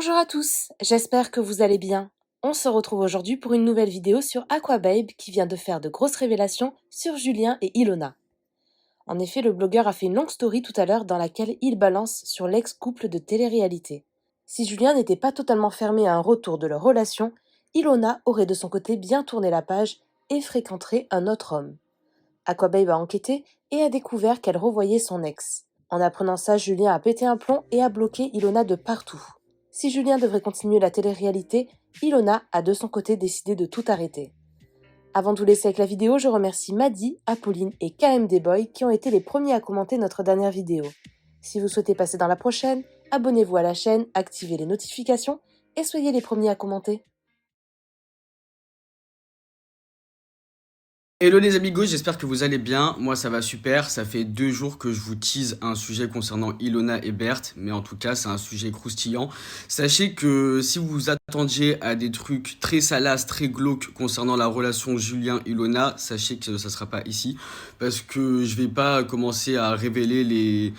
Bonjour à tous, j'espère que vous allez bien. On se retrouve aujourd'hui pour une nouvelle vidéo sur Aquababe qui vient de faire de grosses révélations sur Julien et Ilona. En effet, le blogueur a fait une longue story tout à l'heure dans laquelle il balance sur l'ex-couple de télé-réalité. Si Julien n'était pas totalement fermé à un retour de leur relation, Ilona aurait de son côté bien tourné la page et fréquenterait un autre homme. Aquababe a enquêté et a découvert qu'elle revoyait son ex. En apprenant ça, Julien a pété un plomb et a bloqué Ilona de partout. Si Julien devrait continuer la télé-réalité, Ilona a de son côté décidé de tout arrêter. Avant de vous laisser avec la vidéo, je remercie Maddy, Apolline et KMD Boy qui ont été les premiers à commenter notre dernière vidéo. Si vous souhaitez passer dans la prochaine, abonnez-vous à la chaîne, activez les notifications et soyez les premiers à commenter. Hello les amigos, j'espère que vous allez bien. Moi ça va super, ça fait 2 jours que je vous tease un sujet concernant Ilona et Berthe, mais en tout cas c'est un sujet croustillant. Sachez que si vous vous attendiez à des trucs très salaces, très glauques concernant la relation Julien-Ilona, sachez que ça sera pas ici, parce que je vais pas commencer à révéler les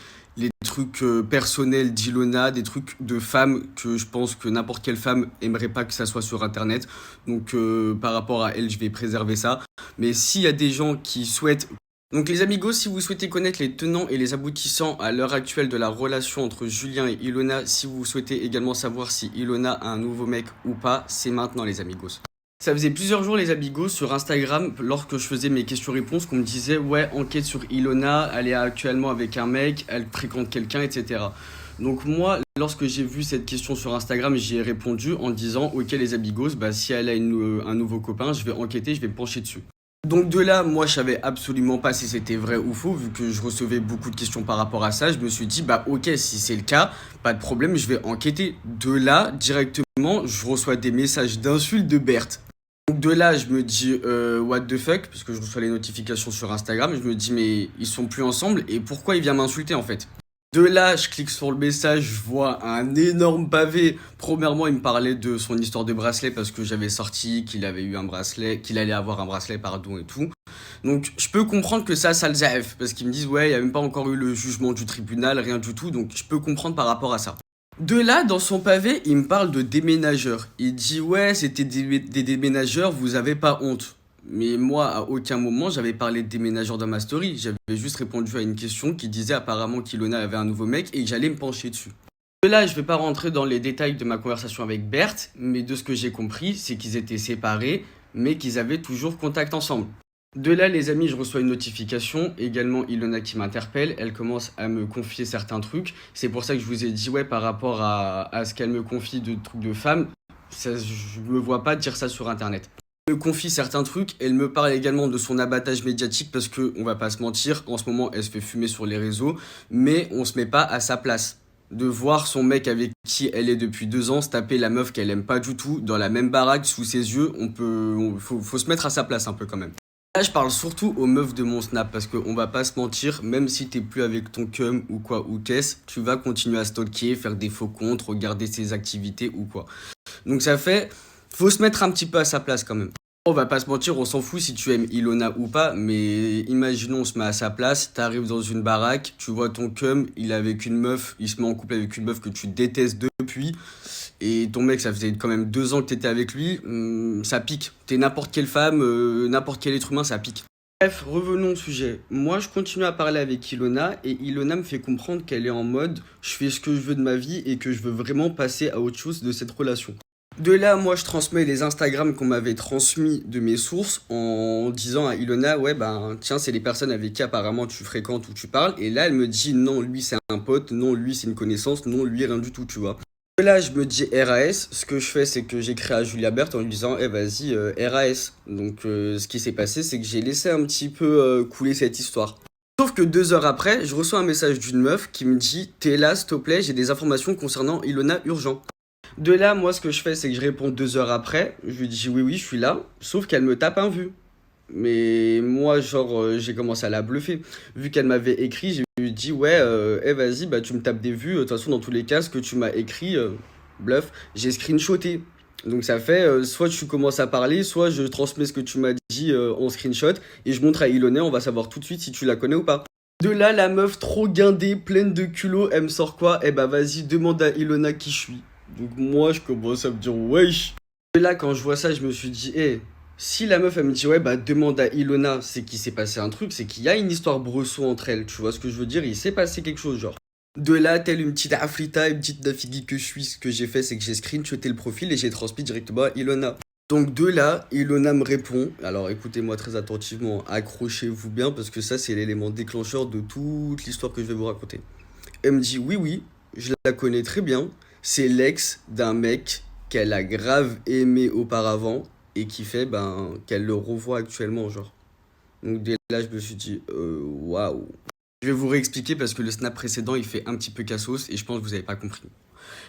trucs personnels d'Ilona, des trucs de femmes que je pense que n'importe quelle femme aimerait pas que ça soit sur internet. Donc par rapport à elle, je vais préserver ça. Mais s'il y a des gens qui souhaitent... Donc les amigos, si vous souhaitez connaître les tenants et les aboutissants à l'heure actuelle de la relation entre Julien et Ilona, si vous souhaitez également savoir si Ilona a un nouveau mec ou pas, c'est maintenant les amigos. Ça faisait plusieurs jours les amigos sur Instagram, lorsque je faisais mes questions-réponses, qu'on me disait ouais, enquête sur Ilona, elle est actuellement avec un mec, elle fréquente quelqu'un, etc. Donc moi, lorsque j'ai vu cette question sur Instagram, j'y ai répondu en disant ok les amigos, bah si elle a un nouveau copain, je vais enquêter, je vais me pencher dessus. Donc de là, moi je savais absolument pas si c'était vrai ou faux, vu que je recevais beaucoup de questions par rapport à ça. Je me suis dit, bah ok, si c'est le cas, pas de problème, je vais enquêter. De là, directement, je reçois des messages d'insultes de Berthe. Donc de là, je me dis, what the fuck, parce que je reçois les notifications sur Instagram, je me dis, mais ils sont plus ensemble, et pourquoi il vient m'insulter en fait? De là, je clique sur le message, je vois un énorme pavé. Premièrement, il me parlait de son histoire de bracelet parce que j'avais sorti qu'il avait eu un bracelet, qu'il allait avoir un bracelet, pardon, et tout. Donc, je peux comprendre que ça le zaef parce qu'ils me disent, ouais, il n'y a même pas encore eu le jugement du tribunal, rien du tout. Donc, je peux comprendre par rapport à ça. De là, dans son pavé, il me parle de déménageurs. Il dit, ouais, c'était des déménageurs, vous avez pas honte. Mais moi, à aucun moment, j'avais parlé de déménageurs dans ma story. J'avais juste répondu à une question qui disait apparemment qu'Ilona avait un nouveau mec et que j'allais me pencher dessus. De là, je vais pas rentrer dans les détails de ma conversation avec Berthe, mais de ce que j'ai compris, c'est qu'ils étaient séparés, mais qu'ils avaient toujours contact ensemble. De là, les amis, je reçois une notification, également Ilona qui m'interpelle, elle commence à me confier certains trucs. C'est pour ça que je vous ai dit, ouais, par rapport à ce qu'elle me confie de trucs de femmes, ça, je me vois pas dire ça sur internet. Elle me confie certains trucs, elle me parle également de son abattage médiatique parce que, on va pas se mentir, en ce moment elle se fait fumer sur les réseaux, mais on se met pas à sa place. De voir son mec avec qui elle est depuis 2 ans se taper la meuf qu'elle aime pas du tout dans la même baraque sous ses yeux, faut se mettre à sa place un peu quand même. Là, je parle surtout aux meufs de mon snap parce qu'on va pas se mentir, même si t'es plus avec ton cum ou quoi ou qu'est-ce, tu vas continuer à stalker, faire des faux comptes, regarder ses activités ou quoi. Donc ça fait, faut se mettre un petit peu à sa place quand même. On va pas se mentir, on s'en fout si tu aimes Ilona ou pas, mais imaginons on se met à sa place, t'arrives dans une baraque, tu vois ton cum, il est avec une meuf, il se met en couple avec une meuf que tu détestes depuis, et ton mec ça faisait quand même 2 ans que t'étais avec lui, ça pique. T'es n'importe quelle femme, n'importe quel être humain, ça pique. Bref, revenons au sujet. Moi je continue à parler avec Ilona, et Ilona me fait comprendre qu'elle est en mode, je fais ce que je veux de ma vie et que je veux vraiment passer à autre chose de cette relation. De là, moi, je transmets les Instagram qu'on m'avait transmis de mes sources en disant à Ilona, ouais, ben, tiens, c'est les personnes avec qui apparemment tu fréquentes ou tu parles. Et là, elle me dit, non, lui, c'est un pote, non, lui, c'est une connaissance, non, lui, rien du tout, tu vois. De là, je me dis RAS. Ce que je fais, c'est que j'écris à Julia Berthe en lui disant, eh, vas-y, RAS. Donc, ce qui s'est passé, c'est que j'ai laissé un petit peu couler cette histoire. Sauf que 2 heures après, je reçois un message d'une meuf qui me dit, t'es là, s'il te plaît, j'ai des informations concernant Ilona urgent. De là, moi, ce que je fais, c'est que je réponds 2 heures après. Je lui dis oui, je suis là. Sauf qu'elle me tape un vu. Mais moi, genre, j'ai commencé à la bluffer. Vu qu'elle m'avait écrit, je lui dis ouais, vas-y, bah tu me tapes des vues. De toute façon, dans tous les cas, ce que tu m'as écrit, bluff, j'ai screenshoté. Donc ça fait, soit tu commences à parler, soit je transmets ce que tu m'as dit en screenshot. Et je montre à Ilona, on va savoir tout de suite si tu la connais ou pas. De là, la meuf trop guindée, pleine de culot, elle me sort quoi? Eh bah vas-y, demande à Ilona qui je suis. Donc moi, je commence à me dire, wesh. Et là, quand je vois ça, je me suis dit, hé, si la meuf, elle me dit, ouais, bah demande à Ilona, c'est qu'il s'est passé un truc, c'est qu'il y a une histoire bresson entre elles. Tu vois ce que je veux dire? Il s'est passé quelque chose, genre. De là, telle une petite afrita, une petite nafigui que je suis, ce que j'ai fait, c'est que j'ai screenshoté le profil et j'ai transmis directement à Ilona. Donc de là, Ilona me répond, alors écoutez-moi très attentivement, accrochez-vous bien parce que ça c'est l'élément déclencheur de toute l'histoire que je vais vous raconter. Elle me dit oui oui, je la connais très bien, c'est l'ex d'un mec qu'elle a grave aimé auparavant et qui fait qu'elle le revoit actuellement genre. Donc dès là je me suis dit waouh. Je vais vous réexpliquer parce que le snap précédent il fait un petit peu cassos et je pense que vous avez pas compris.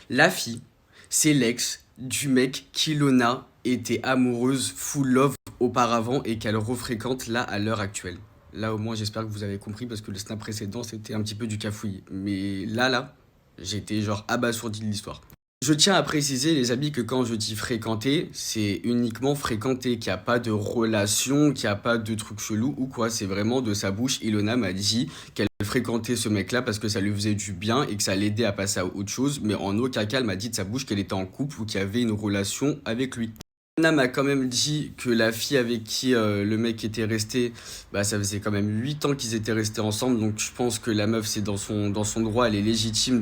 La fille, c'est l'ex du mec qu'Ilona était amoureuse, full love auparavant et qu'elle refréquente là à l'heure actuelle. Là au moins j'espère que vous avez compris parce que le snap précédent c'était un petit peu du cafouillis. Mais là, j'étais genre abasourdi de l'histoire. Je tiens à préciser les amis que quand je dis fréquenter, c'est uniquement fréquenter, qu'il n'y a pas de relation, qu'il n'y a pas de truc chelou ou quoi. C'est vraiment de sa bouche. Ilona m'a dit qu'elle fréquentait ce mec-là parce que ça lui faisait du bien et que ça l'aidait à passer à autre chose. Mais en aucun cas, elle m'a dit de sa bouche qu'elle était en couple ou qu'il y avait une relation avec lui. Ilona m'a quand même dit que la fille avec qui le mec était resté, bah ça faisait quand même 8 ans qu'ils étaient restés ensemble. Donc je pense que la meuf, c'est dans son droit, elle est légitime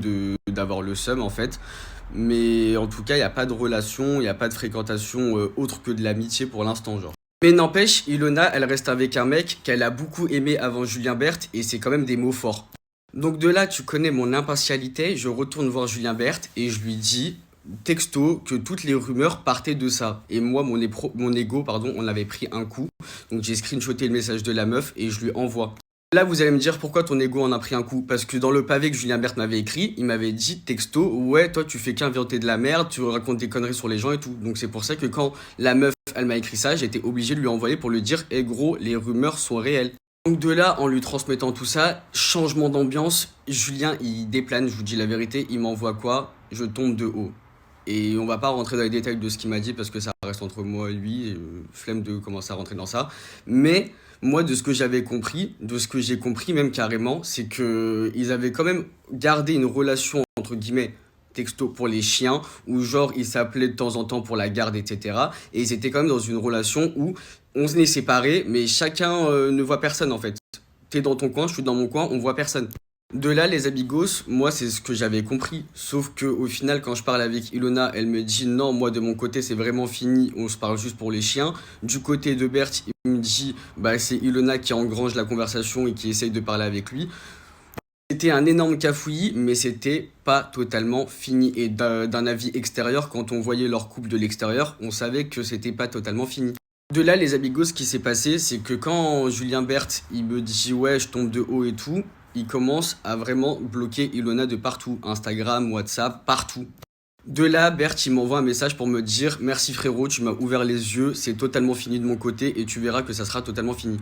d'avoir le seum en fait. Mais en tout cas, il n'y a pas de relation, il n'y a pas de fréquentation autre que de l'amitié pour l'instant, genre. Mais n'empêche, Ilona, elle reste avec un mec qu'elle a beaucoup aimé avant Julien Berthe et c'est quand même des mots forts. Donc de là, tu connais mon impartialité, je retourne voir Julien Berthe et je lui dis, texto, que toutes les rumeurs partaient de ça. Et moi, mon ego, pardon, on avait pris un coup. Donc j'ai screenshoté le message de la meuf et je lui envoie. Là, vous allez me dire pourquoi ton ego en a pris un coup. Parce que dans le pavé que Julien Berthe m'avait écrit, il m'avait dit texto, ouais, toi tu fais qu'inventer de la merde, tu racontes des conneries sur les gens et tout. Donc c'est pour ça que quand la meuf, elle m'a écrit ça, j'étais obligé de lui envoyer pour lui dire, eh gros, les rumeurs sont réelles. Donc de là, en lui transmettant tout ça, changement d'ambiance, Julien, il déplane, je vous dis la vérité, il m'envoie quoi? Je tombe de haut. Et on va pas rentrer dans les détails de ce qu'il m'a dit parce que ça reste entre moi et lui, flemme de commencer à rentrer dans ça. Mais moi, de ce que j'avais compris, de ce que j'ai compris même carrément, c'est que ils avaient quand même gardé une relation entre guillemets texto pour les chiens, où genre ils s'appelaient de temps en temps pour la garde, etc. Et ils étaient quand même dans une relation où on se n'est séparés, mais chacun ne voit personne en fait. T'es dans ton coin, je suis dans mon coin, on voit personne. De là, les amigos, moi, c'est ce que j'avais compris. Sauf que au final, quand je parle avec Ilona, elle me dit non, moi, de mon côté, c'est vraiment fini, on se parle juste pour les chiens. Du côté de Berthe, il me dit bah, c'est Ilona qui engrange la conversation et qui essaye de parler avec lui. C'était un énorme cafouillis, mais c'était pas totalement fini. Et d'un avis extérieur, quand on voyait leur couple de l'extérieur, on savait que c'était pas totalement fini. De là, les amigos, ce qui s'est passé, c'est que quand Julien Berthe, il me dit ouais, je tombe de haut et tout, il commence à vraiment bloquer Ilona de partout. Instagram, WhatsApp, partout. De là, Berthe, il m'envoie un message pour me dire merci frérot, tu m'as ouvert les yeux, c'est totalement fini de mon côté et tu verras que ça sera totalement fini.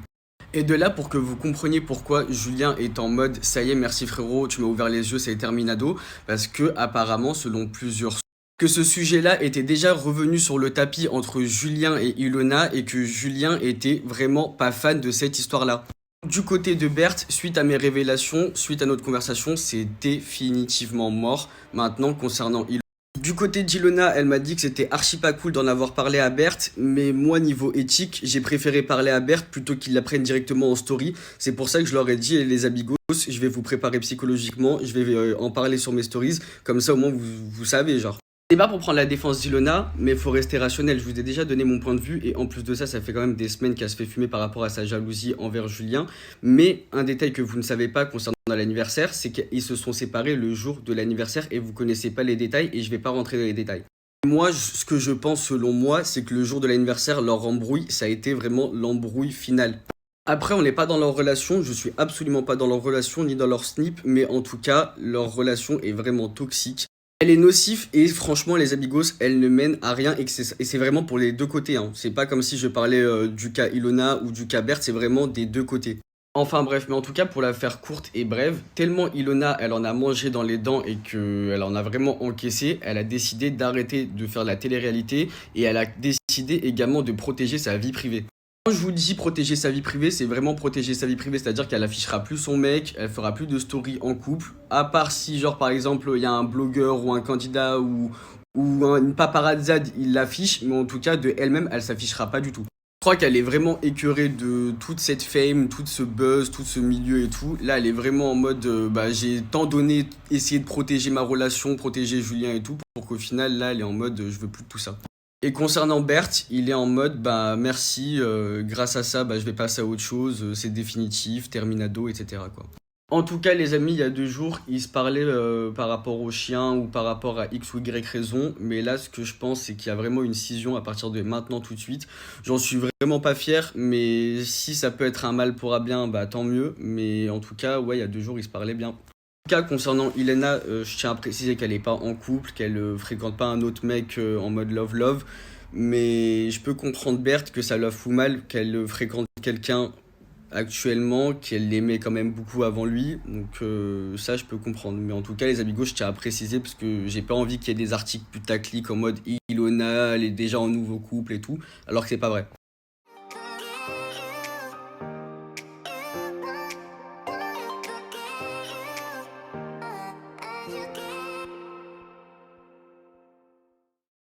Et de là, pour que vous compreniez pourquoi Julien est en mode ça y est, merci frérot, tu m'as ouvert les yeux, c'est terminado, parce que apparemment, selon plusieurs sources, que ce sujet-là était déjà revenu sur le tapis entre Julien et Ilona et que Julien était vraiment pas fan de cette histoire-là. Du côté de Berthe, suite à mes révélations, suite à notre conversation, c'est définitivement mort. Maintenant, concernant Ilona. Du côté d'Ilona, elle m'a dit que c'était archi pas cool d'en avoir parlé à Berthe, mais moi, niveau éthique, j'ai préféré parler à Berthe plutôt qu'il la prenne directement en story. C'est pour ça que je leur ai dit, les amigos, je vais vous préparer psychologiquement, je vais en parler sur mes stories, comme ça au moins vous savez, genre. C'est pas pour prendre la défense d'Ilona, mais faut rester rationnel. Je vous ai déjà donné mon point de vue et en plus de ça, ça fait quand même des semaines qu'elle se fait fumer par rapport à sa jalousie envers Julien. Mais un détail que vous ne savez pas concernant l'anniversaire, c'est qu'ils se sont séparés le jour de l'anniversaire et vous connaissez pas les détails et je vais pas rentrer dans les détails. Moi, ce que je pense selon moi, c'est que le jour de l'anniversaire, leur embrouille, ça a été vraiment l'embrouille finale. Après, on n'est pas dans leur relation, je suis absolument pas dans leur relation ni dans leur snip, mais en tout cas, leur relation est vraiment toxique. Elle est nocive et franchement les amigos elle ne mène à rien et c'est vraiment pour les deux côtés hein. C'est pas comme si je parlais du cas Ilona ou du cas Berthe, c'est vraiment des deux côtés. Enfin bref, mais en tout cas pour la faire courte et brève, tellement Ilona elle en a mangé dans les dents et qu'elle en a vraiment encaissé, elle a décidé d'arrêter de faire de la télé-réalité et elle a décidé également de protéger sa vie privée. Quand je vous dis protéger sa vie privée, c'est vraiment protéger sa vie privée, c'est-à-dire qu'elle affichera plus son mec, elle fera plus de story en couple, à part si genre par exemple il y a un blogueur ou un candidat ou une paparazzade, il l'affiche, mais en tout cas, de elle-même, elle s'affichera pas du tout. Je crois qu'elle est vraiment écœurée de toute cette fame, tout ce buzz, tout ce milieu et tout. Là, elle est vraiment en mode, bah, j'ai tant donné, essayé de protéger ma relation, protéger Julien et tout, pour qu'au final, là, elle est en mode, je veux plus de tout ça. Et concernant Berthe, il est en mode, bah, merci, grâce à ça, bah, je vais passer à autre chose, c'est définitif, terminado, etc., quoi. En tout cas, les amis, il y a 2 jours, ils se parlaient par rapport au chien ou par rapport à X ou Y raison. Mais là, ce que je pense, c'est qu'il y a vraiment une scission à partir de maintenant, tout de suite. J'en suis vraiment pas fier, mais si ça peut être un mal pour un bien, bah tant mieux. Mais en tout cas, ouais, il y a 2 jours, ils se parlaient bien. En tout cas, concernant Ilena, je tiens à préciser qu'elle n'est pas en couple, qu'elle fréquente pas un autre mec en mode love-love. Mais je peux comprendre Berthe que ça la fout mal, qu'elle fréquente quelqu'un actuellement, qu'elle l'aimait quand même beaucoup avant lui. Donc ça, je peux comprendre. Mais en tout cas, les amigos, je tiens à préciser parce que j'ai pas envie qu'il y ait des articles putaclic en mode Ilona, elle est déjà en nouveau couple et tout, alors que c'est pas vrai.